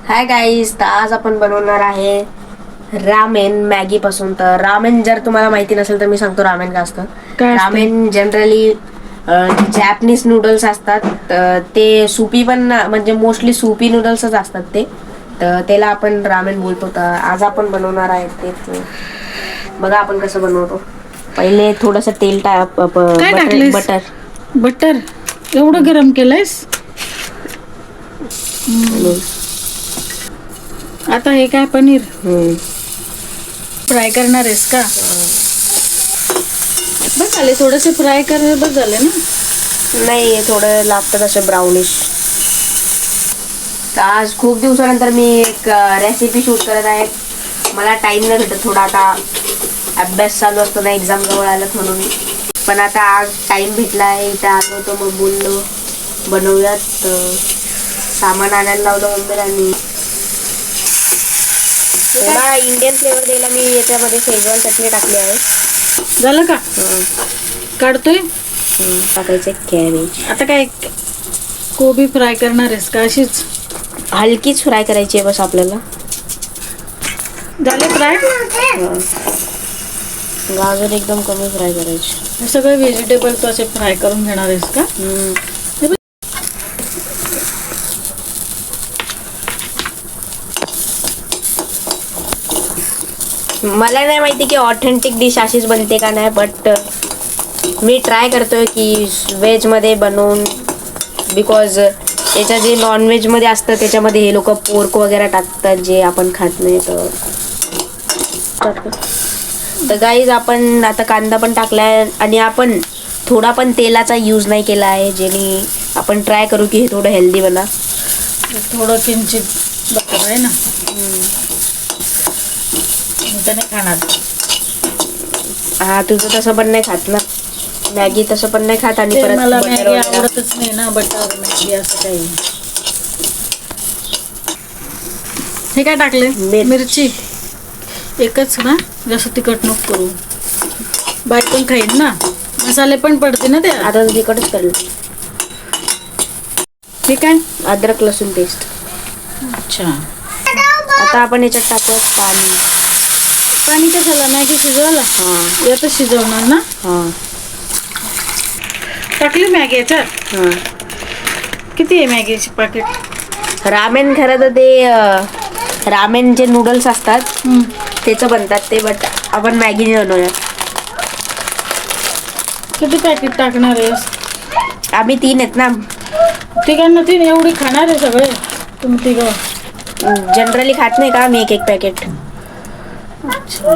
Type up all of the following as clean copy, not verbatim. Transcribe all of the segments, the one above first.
Hi guys, तर आज आपण बनवणार आहे रामेन मॅगी पासून. तर रामेन जर तुम्हाला माहिती नसेल तर मी सांगतो रामेन काय असतं. रामेन जनरली जॅपनीज नूडल्स असतात. ते सुपी पण म्हणजे मोस्टली सुपी नूडल्सच असतात ते. तर त्याला आपण रामेन बोलतो. तर आज आपण बनवणार आहे तेच. बघा आपण कसं बनवतो. पहिले थोडंसं तेल बटर एवढं गरम केलंयस. आता हे काय पनीर फ्राय करणार आहेस का? बस झाले, थोडेसे फ्राय कर, बस झाले ना. नाही, थोडं लागतं तसं ब्राउनिश. तर आज खूप दिवसानंतर मी एक रेसिपी शूट करत आहे. मला टाइम नाही भेटत, थोडा आता अभ्यास चालू असतो ना, एक्झाम जवळ आलं म्हणून. पण आता आज टाइम भेटला आहे, इथं आलो होतो मग बोललो बनवूयात. सामान आणायला लावलं मम्मीला. आणि थोडा इंडियन फ्लेवर द्यायला मी याच्यामध्ये शेजवान चटणी टाकली आहे. झालं का? काढतोय. टाकायचं कॅबेज. आता काय कोबी फ्राय करणार आहेस का? अशीच हलकीच फ्राय करायची आहे बस आपल्याला. झाले फ्राय. गाजर एकदम कमी फ्राय करायचे. सगळे व्हेजिटेबल तू असे फ्राय करून घेणार आहेस का? मला नाही माहिती की ऑथेंटिक डिश अशीच बनते का नाही, बट मी ट्राय करतोय की व्हेजमध्ये बनवून. बिकॉज याच्या जे नॉनव्हेजमध्ये असतं त्याच्यामध्ये हे लोक पोर्क वगैरे टाकतात जे आपण खात नाही. तर गाईज आपण आता कांदा पण टाकलाय आणि आपण थोडा पण तेलाचा यूज नाही केला आहे, जेणे आपण ट्राय करू की हे थोडं हेल्दी बना. थोडं किंचित बटर आहे ना. नाही खाणार. हा, तुझं तसं पण नाही खात ना मॅगी, तसं पण नाही खात. आणि परत मला मॅगी आवडतच नाही ना, बटर मॅगी असं काही. हे काय टाकले? मिरची एकच ना, जसं तिखट नको करू. बाई पण खाईन ना, मसाले पण पडते ना ते. आता तिखटच करलं. हे काय? अद्रक लसूण पेस्ट. अच्छा, आता आपण याच्यात टाकूया पाणी. पाणी कशाला? मॅगी शिजवायला. यातच शिजवणार ना. टाकली मॅगी याच्यात. किती आहे मॅगीचे पॅकेट? रामेन खरं तर ते रामेन जे नूडल्स असतात त्याचं बनतात ते, बट आपण मॅगी नाही बनवूया. किती पॅकेट टाकणार आहेस? आम्ही 3 आहेत ना. तिघांना 3? एवढी खाणार आहे सगळे तुम्ही तिघं? जनरली खात नाही का आम्ही एक पॅकेट. अच्छा,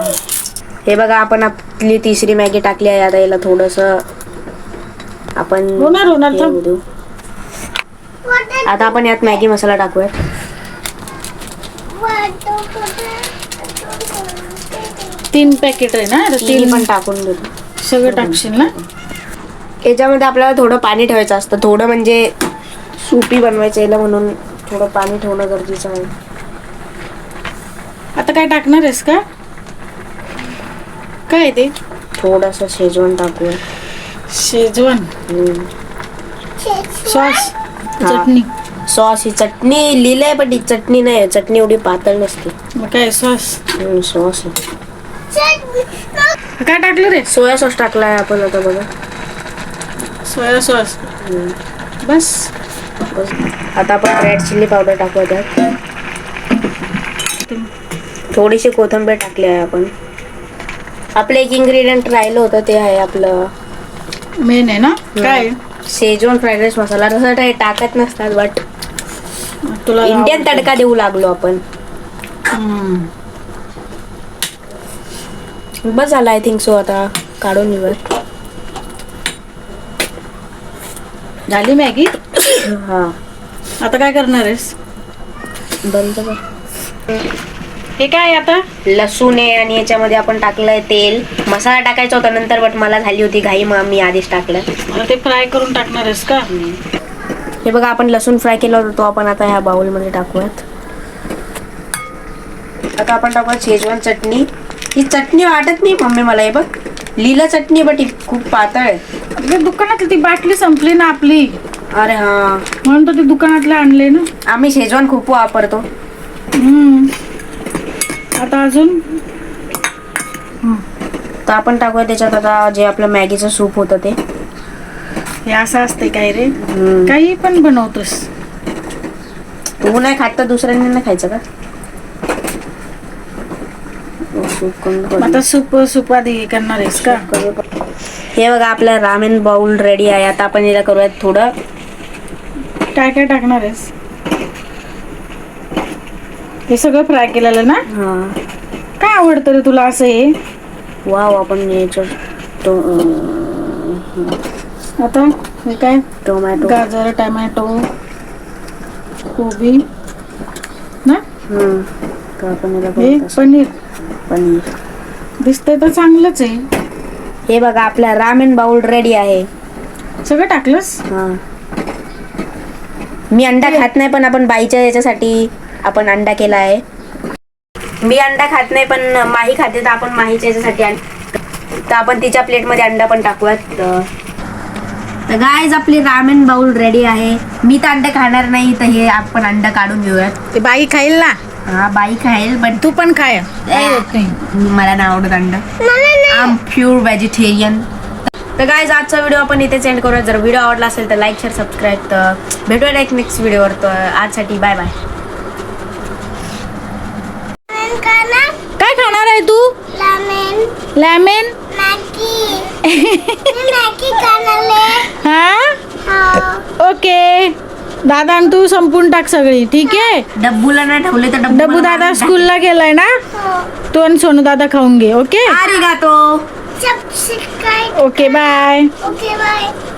हे बघा आपण आपली 3री मॅगी टाकली आहे. आता याला थोडस आपण होणार. आता आपण यात मॅगी मसाला टाकूयात. 3 पॅकेट आहे ना. 3 पण टाकून देतो. सगळं टाकशील ना. याच्यामध्ये आपल्याला थोडं पाणी ठेवायचं असतं, थोडं म्हणजे सुपी बनवायचं याला, म्हणून थोडं पाणी ठेवणं गरजेचं आहे. आता काय टाकणार आहेस का? काय ते? थोडंसं शेजवान टाकूया. शेजवान सॉस, चटणी. सॉस ही चटणी लिहिलंय, पण ही चटणी नाही. चटणी एवढी पातळ नसते. मग काय सॉस? सॉस काय टाकलं रे? सोया सॉस टाकलाय आपण. आता बघा, सोया सॉस. बस. आता आपण रेड चिल्ली पावडर टाकूया त्यात. थोडीशी कोथिंबीर टाकली आहे आपण. आपलं एक इन्ग्रेडियंट राहिलं होतं ते आहे आपलं मेन आहे ना. काय? शेजवान फ्राईड राईस मसाला. तसं काही टाकत नसतात, बट तुला इंडियन तडका देऊ लागलो आपण. बस झालं आय थिंक सो. आता काढून घेऊया. झाली मॅगी. हा, आता काय करणार आहेस? बंद कर. हे काय आता? लसूण आहे आणि याच्यामध्ये आपण टाकलंय तेल. मसाला टाकायचा होता नंतर, बट मला झाली होती घाई, मग मी आधीच टाकलं. आता ते फ्राय करून टाकणार आहेस का? हे बघा, आपण लसूण फ्राय केला होता तो आपण आता ह्या बाउलमध्ये टाकूयात. आता आपण टाकूयात शेजवान चटणी. ही चटणी वाटत नाही मम्मी मला. हे बघ, लिहिलं चटणी, बट ही खूप पातळ आहे. दुकानातली ती बाटली संपली ना आपली. अरे हा, म्हणून तर ते दुकानातले आणले ना. आम्ही शेजवान खूप वापरतो. आता अजून तर आपण टाकूया त्याच्यात आता जे आपलं मॅगीचं सूप होतं ते. हे असं असते काय रे, काही पण बनवतोस. तू नाही खात तर दुसऱ्यांनी नाही खायचं का? सूप आता सूप आधी करणार आहेस का? हे बघा आपलं रामेन बाउल रेडी आहे. आता आपण याला करूयात थोडं. काय काय टाकणार आहेस? हे सगळं फ्राय केलेलं ना? हा. काय आवडतं रे तुला असं हे? वाव, आपण याच्यात आता हे काय? टोमॅटो, गाजर, टोमॅटो, कोबी ना? तर आपण याला हे करूयात पनीर पनीर. दिसतंय तर चांगलंच आहे. हे बघा आपला रामेन बाउल रेडी आहे. सगळं टाकलंस? हा. मी अंडा खात नाही, पण आपण बाईच्या याच्यासाठी आपण अंडा केला आहे. मी अंडा खात नाही, पण माही खाते, तर आपण माहीच्या याच्यासाठी तर आपण तिच्या प्लेटमध्ये अंडा पण टाकूयात. तर गाईज आपली रामेन बाउल रेडी आहे. मी तर अंडा खाणार नाही, तर हे आपण अंडा काढून घेऊयात. ते बाई खाईल ना? हा, बाई खाईल, पण तू पण खाय. मला नाही आवडत अंडा. I am pure vegetarian. तर गाईज आजचा व्हिडिओ आपण इथेच एंड करूया. जर व्हिडिओ आवडला असेल तर लाईक, शेअर, सबस्क्राईब. तर भेटूया एक नेक्स्ट व्हिडिओवर. तर आजसाठी बाय बाय. काय खाणार आहे तू? लॅमेन. हा, ओके. दादा आणि तू संपून टाक सगळी, ठीक आहे? डब्बूला नाही ठेवले तर डब्बू दादा स्कूलला गेलाय ना? तू आणि सोनू दादा खाऊन घे, ओके? आरिगातो. Okay, bye. Okay, bye.